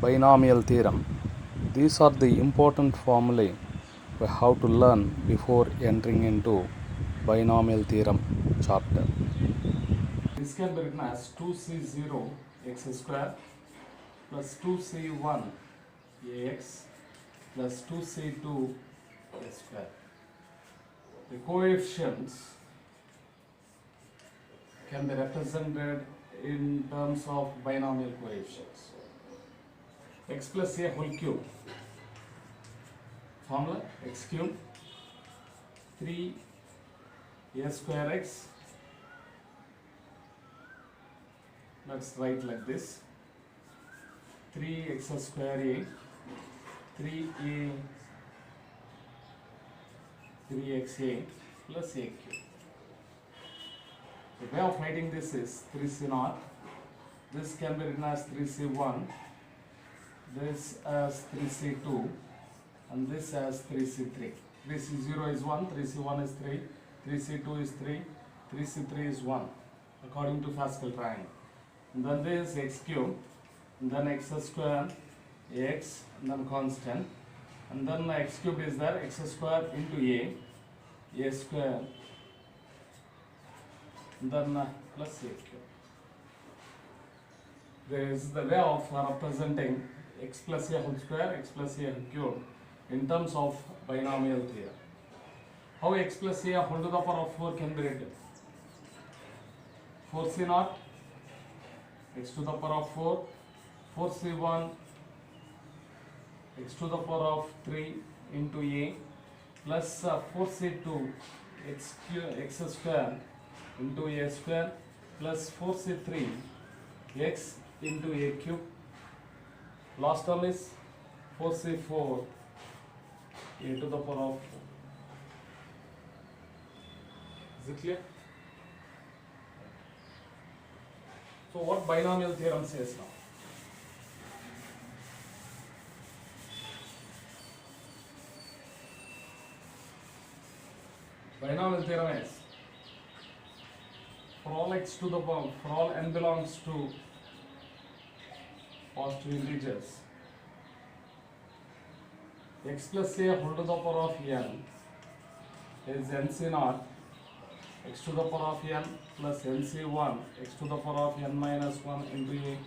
binomial theorem. These are the important formulae we have to learn before entering into binomial theorem chapter. This can be written as 2c0 x square plus 2c1 ax plus 2c2 s square. The coefficients can be represented in terms of binomial coefficients. X plus a whole cube. Formula x cube 3 a square x. Let's write like this: 3x square a 3a 3xa plus a cube. The way of writing this is 3c0. This can be written as 3c1, this as 3c2, and this as 3c3. 3c0 is 1, 3c1 is 3, 3c2 is 3, 3c3 is 1, according to Pascal triangle. And then this is x cube, and then x square, x, and then constant, and then x cube is there, x square into a square, and then plus a cube. There is the way of representing x plus a whole square, x plus a cube in terms of binomial theorem. How x plus a whole to the power of 4 can be written? 4c0 x to the power of 4, 4c1 x to the power of 3 into a plus 4c2 x square into a square plus 4c3 x into a cube. Last term is 4c4 a to the power of 4. Is it clear? So what binomial theorem says now? Binomial theorem is for all x to the power, for all n belongs to positive integers, x plus a whole to the power of n is nc0 x to the power of n plus nc1 x to the power of n minus 1 into a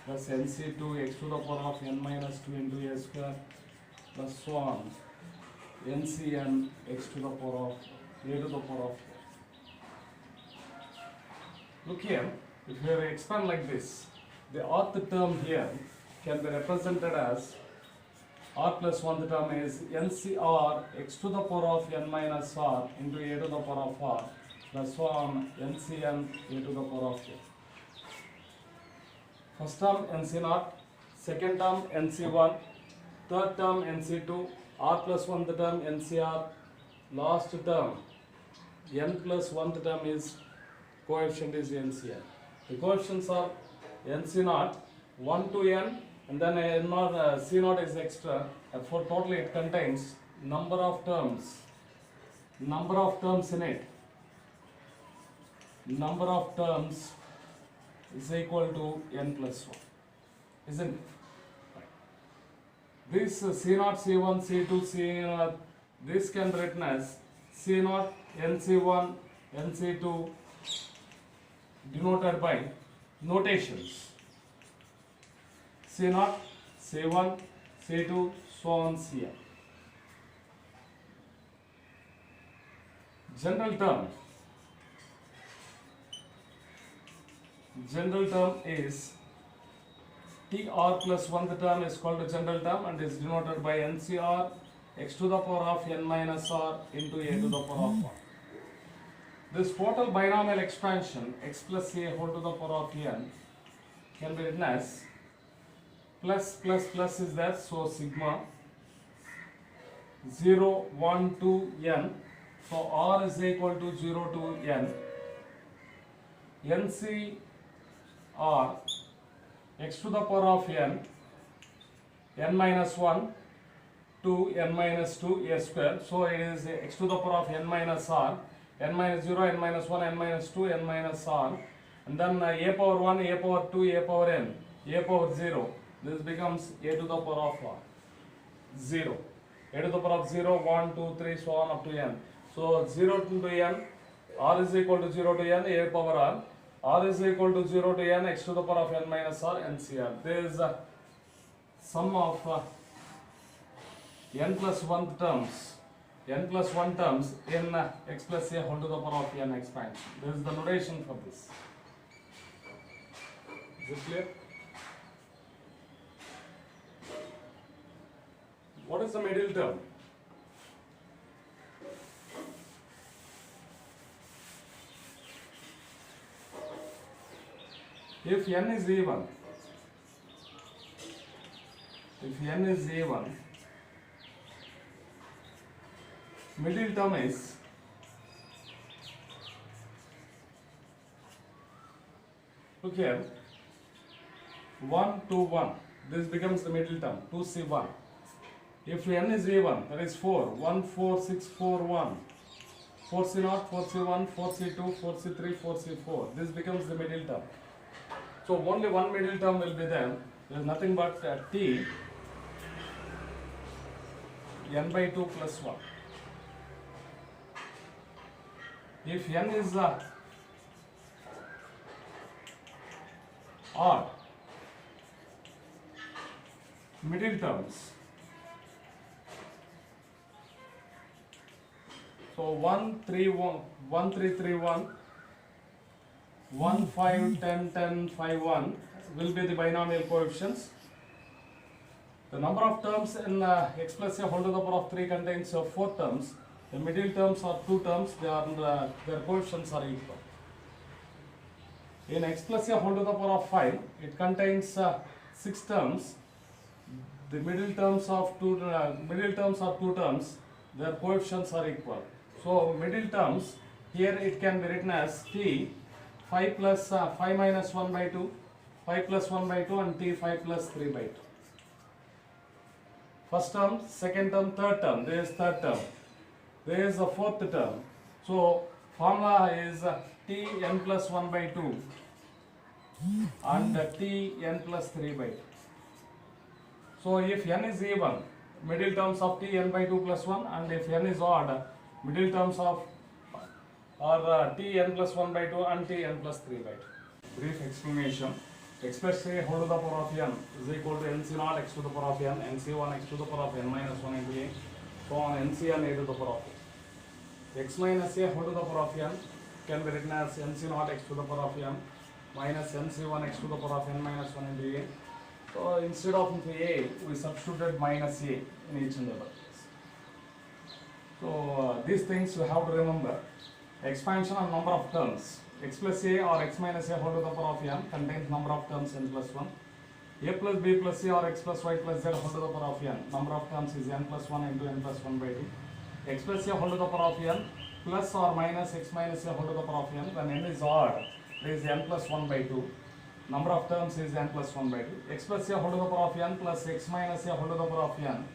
plus nc2 x to the power of n minus 2 into a square plus so on ncn x to the power of a to the power of n. Look here, if we expand like this, the rth term here can be represented as r plus 1th term is ncr x to the power of n minus r into a to the power of r plus 1 ncn a to the power of a. First term nc0, second term nc1, third term nc2, r plus 1th term ncr, last term n plus 1th term is coefficient is ncn. The coefficients are nc0 1 to n, and then c0 is extra. For totally it contains number of terms in it. Number of terms is equal to n plus 1, isn't it? This c0, c1, c2, c0, this can be written as c0, nc1, nc2 denoted by notations c0, c1, c2, so on cn. General term is tr plus 1th term is called a general term and is denoted by ncr x to the power of n minus r into a to the power of 1. This total binomial expansion x plus a whole to the power of n can be written as plus plus plus is there, so sigma 0 1 to n, so r is equal to 0 to n, nc r x to the power of n minus 1 to n minus 2 a square, so it is x to the power of n minus r, n minus 0, n minus 1, n minus 2, n minus r, and then a power 1, a power 2, a power n, a power 0, This becomes a to the power of 0. A to the power of 0, 1, 2, 3, so on up to n. So 0 to n, r is equal to 0 to n, a power r is equal to 0 to n, x to the power of n minus r, NCR. There is a sum of n plus 1 terms, n plus 1 terms in x plus a whole to the power of n expansion. This is the notation for this. Is it clear? What is the middle term? If n is even, middle term is look here 1 2 1. This becomes the middle term 2c1. If n is even, that is 4 1 4 6 4 1. 4c0, 4c1, 4c2, 4c3, 4c4. This becomes the middle term. So only one middle term will be there. There is nothing but t n by 2 plus 1. If n is odd, middle terms. So 1 3 1 1 3 3 1 1 5 10 10 5 1 will be the binomial coefficients. The number of terms in x plus a whole to the power of 3 contains 4 terms. The middle terms are 2 terms. Their coefficients are equal. In x plus a whole to the power of 5, it contains 6 terms. The middle terms are 2 terms. Their coefficients are equal. So middle terms here it can be written as t 5 plus 5 minus 1 by 2, 5 plus 1 by 2, and t 5 plus 3 by 2. First term, second term, third term. There is third term. There is a fourth term. So formula is t n plus 1 by 2 and t n plus 3 by 2. So if n is even, middle terms of t n by 2 plus 1, and if n is odd, middle terms of or t n plus 1 by 2 and t n plus 3 by 2. Brief explanation. X plus a whole to the power of n is equal to nc naught x to the power of n, nc1 x to the power of n minus 1 into a, so on ncn a to the power of a. X minus a whole to the power of n can be written as nc naught x to the power of n minus nc1 x to the power of n minus 1 into a. So instead of into a, we substituted minus a in each and every case. So these things you have to remember. Expansion of number of terms. X plus a or x minus a whole to the power of n contains number of terms n plus 1. A plus b plus c or x plus y plus z whole to the power of n. Number of terms is n plus 1 into n plus 1 by 2. X plus a whole to the power of n plus or minus x minus a whole to the power of n. When n is odd, there is n plus 1 by 2. Number of terms is n plus 1 by 2. X plus a whole to the power of n plus x minus a whole to the power of n.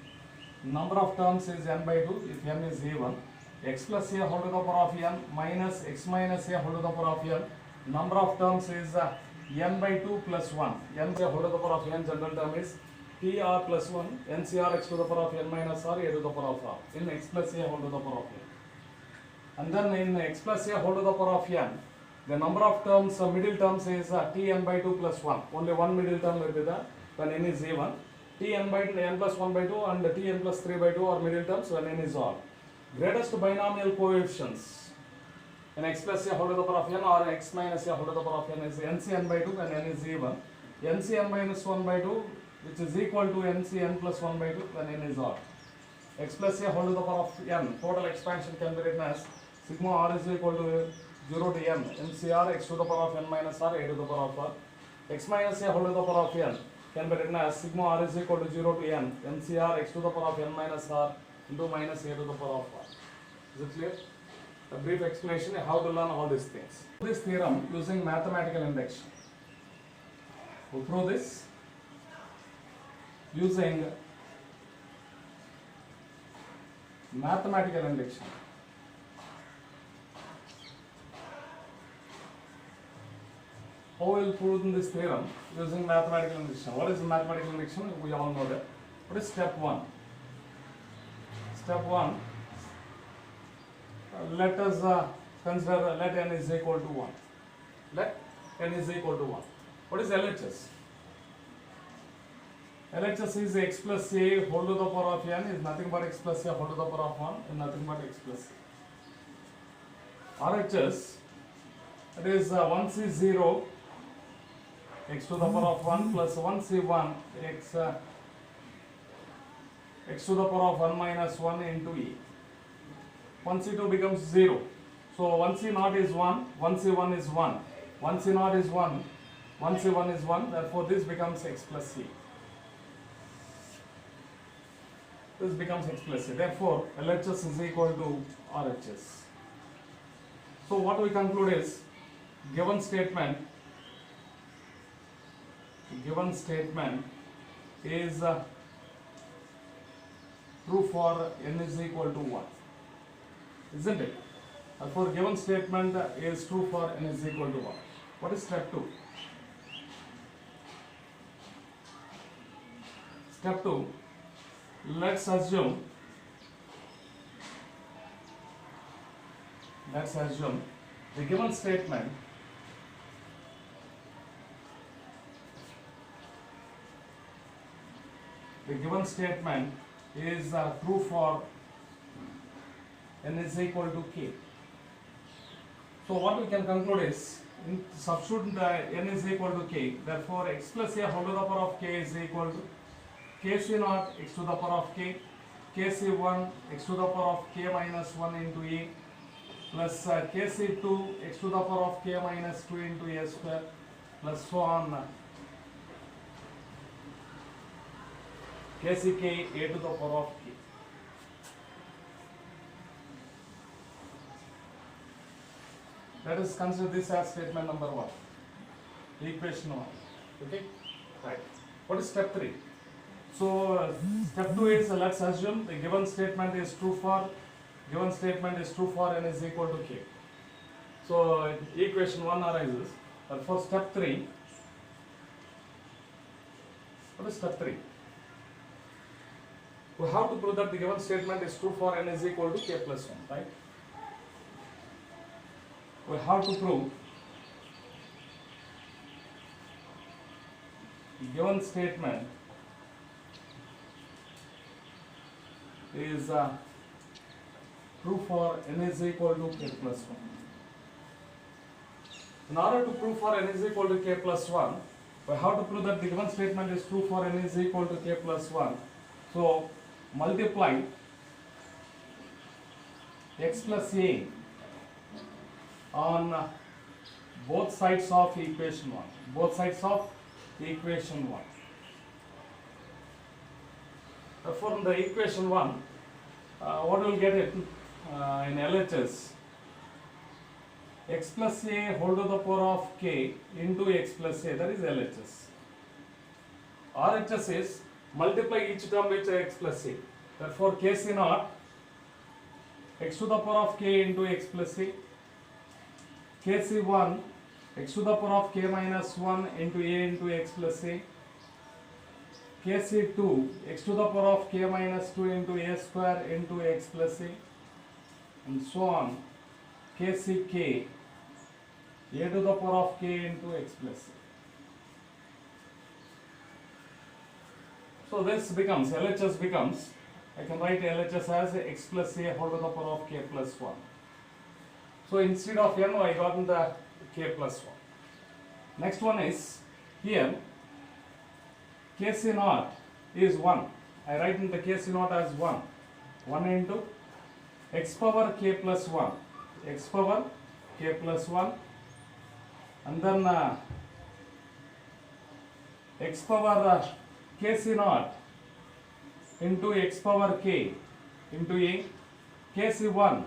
Number of terms is n by 2 if n is even. X plus a whole to the power of n minus x minus a whole to the power of n. Number of terms is n by 2 plus 1. N a whole to the power of n general term is tr plus 1 ncr x to the power of n minus r a to the power of r in x plus a whole to the power of n. And then in x plus a whole to the power of n, the number of terms, middle terms is tn by 2 plus 1. Only one middle term will be there when n is even. Tn by n plus 1 by 2 and tn plus 3 by 2 are middle terms when n is odd. Greatest binomial coefficients in x plus a whole to the power of n or x minus a whole to the power of n is ncn by 2 when n is even, ncn minus 1 by 2 which is equal to ncn plus 1 by 2 when n is odd. X plus a whole to the power of n, total expansion can be written as sigma r is equal to 0 to n, ncr x to the power of n minus r a to the power of r. X minus a whole to the power of n can be written as sigma r is equal to 0 to n, ncr x to the power of n minus r into minus a to the power of r. Is it clear? A brief explanation how to learn all these things. This theorem using mathematical induction. We prove this using mathematical induction. How will prove this theorem? Using mathematical induction. What is mathematical induction? We all know that. What is step 1? Step 1, let us consider let n is equal to 1. Let n is equal to 1. What is LHS? LHS is x plus a whole to the power of n is nothing but x plus a whole to the power of 1 and nothing but x plus a. RHS, it is 1c0 x to the power of 1 plus 1c1 x to the power of 1 minus 1 into e. 1c2 becomes 0. So 1c0 is 1, 1c1 is 1, 1c0 is 1, 1c1 is 1, therefore this becomes x plus c. This becomes x plus c. Therefore LHS is equal to RHS. So what we conclude is given statement is true for n is equal to 1, isn't it? Therefore given statement is true for n is equal to 1. What is step 2? Step 2, let's assume the given statement is true for n is equal to k. So what we can conclude is, substitute n is equal to k, therefore x plus a whole to the power of k is equal to kc0 x to the power of k, kc1 x to the power of k minus 1 into a, plus kc2 x to the power of k minus 2 into a square, plus so on kck a to the power of k. Let us consider this as statement number 1, equation 1. Okay, right. What is step 3? So step 2 is let's assume the given statement is true for n is equal to k. So equation 1 arises. For step 3, what is step 3? We have to prove that the given statement is true for n is equal to k plus 1, right? We have to prove the given statement is true for n is equal to k plus 1. In order to prove for n is equal to k plus 1, we have to prove that the given statement is true for n is equal to k plus 1. So multiply x plus a on both sides of equation 1. Both sides of equation 1. From the equation 1, what we will get it in LHS? X plus a whole to the power of k into x plus a, that is LHS. RHS is multiply each term with x plus a. Therefore kc0 x to the power of k into x plus a, kc1 x to the power of k minus 1 into a into x plus a, kc2 x to the power of k minus 2 into a square into x plus a, and so on kck a to the power of k into x plus a. So this becomes, LHS becomes, I can write LHS as x plus a whole to the power of k plus 1. So instead of n, I got the k plus 1. Next one is, here kc0 is 1. I write in the kc0 as 1. 1 into x power k plus 1. X power k plus 1. And then x power kc0 into x power k into a, kc1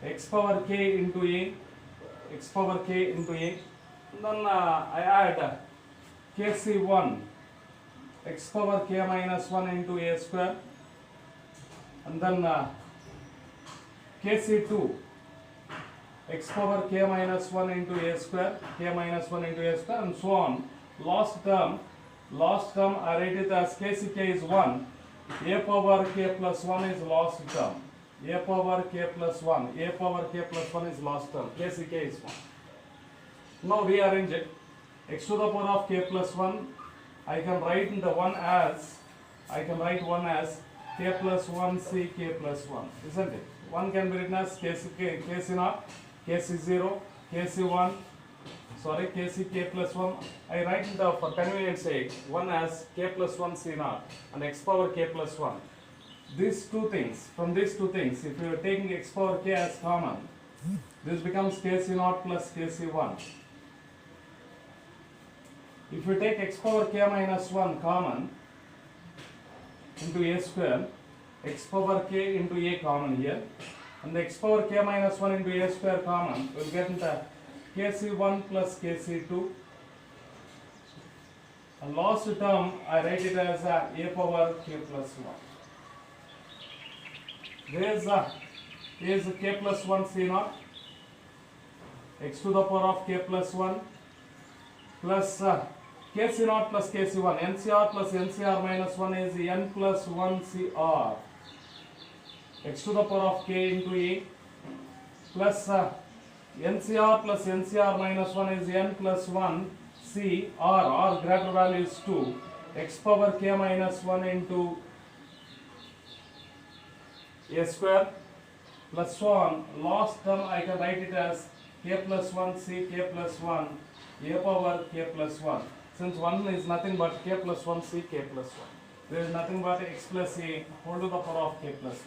x power k into a, x power k into a, and then I add kc1 x power k minus 1 into a square, and then kc2 x power k minus 1 into a square, k minus 1 into a square, and so on. Last term I write it as kck is 1, a power k plus 1 is last term, a power k plus 1, a power k plus 1 is last term, kck is 1. Now rearrange it. X to the power of k plus 1, I can write the 1 as, k plus 1 c k plus 1, isn't it? 1 can be written as kc naught, kc0, kc1, sorry, kck plus 1. I write for convenience sake 1 as k plus 1 c naught and x power k plus 1. These two things, from these two things, if you are taking x power k as common, this becomes kc naught plus kc1. If you take x power k minus 1 common into a square, x power k into a common here, and the x power k minus 1 into a square common, we will get into kc1 plus kc2. And last term, I write it as a power k plus 1. There is k plus 1 c naught, x to the power of k plus 1 plus kc naught plus kc1, ncr plus ncr minus 1 is n plus 1 cr, x to the power of k into a, plus ncr plus ncr minus 1 is n plus 1 c r greater value is 2, x power k minus 1 into a square, plus so on. Last term I can write it as k plus 1 c k plus 1 a power k plus 1. Since 1 is nothing but k plus 1 c k plus 1, there is nothing but x plus a whole to the power of k plus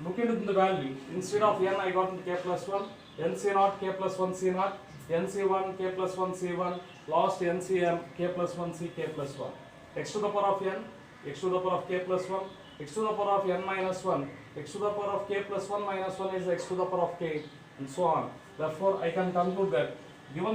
1. Look into the value. Instead of n, I got k plus 1, nc naught k plus 1 c naught, nc1 k plus 1 c1, last ncm k plus 1 c k plus 1. X to the power of n, x to the power of k plus 1, x to the power of n minus 1, x to the power of k plus 1 minus 1 is x to the power of k, and so on. Therefore, I can conclude that given